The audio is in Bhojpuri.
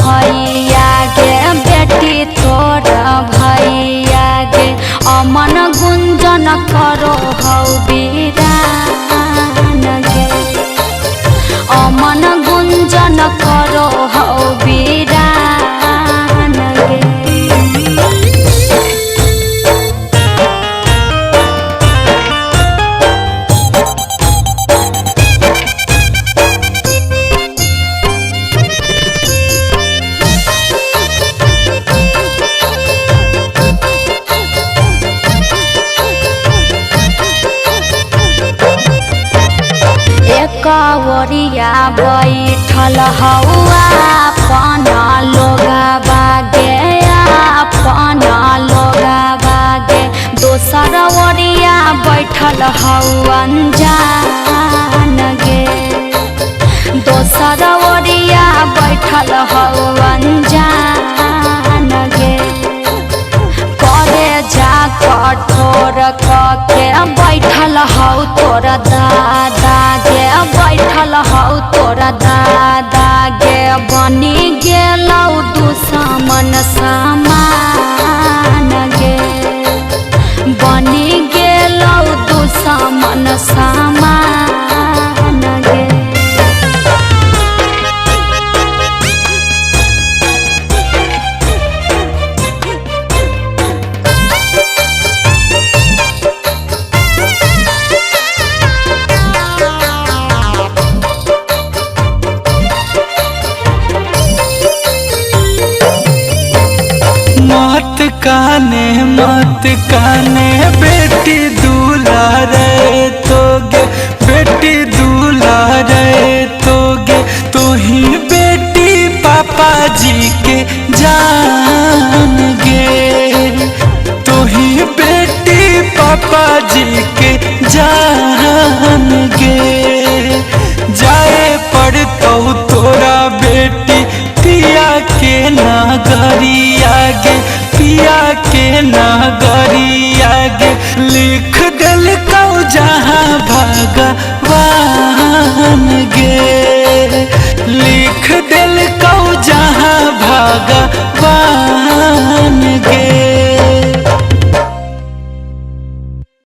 भैया गे बेटी तोर भैया गे अमन गुंजन करो हौ बीरान गे अमन गुंजन करो हौ बीरान गे। कवरिया बैठल हौआ अपना लोगा बागे अपना लोगा बागे दोसर ओरिया बैठल हौ अनजान गे दोसर ओरिया बैठल हौ अनजान गे करे जा कठोर के बैठल हौ तोर दादा गे बैठल हौ तोर दादा गे बनी गेलौ दुश्मन समान गे बनी गेलौ दुश्मन समान गे। मत काने बेटी दुलारे तोगे बेटी दुलारे तोगे तो ही बेटी पापा जी के जान गे तो ही बेटी पापा जी के जान गे जाए पड़तो तोरा बेटी पिया के नगरिया गे पिया के नगरिया गे लिख दिल कौ जहाँ भगवान गे।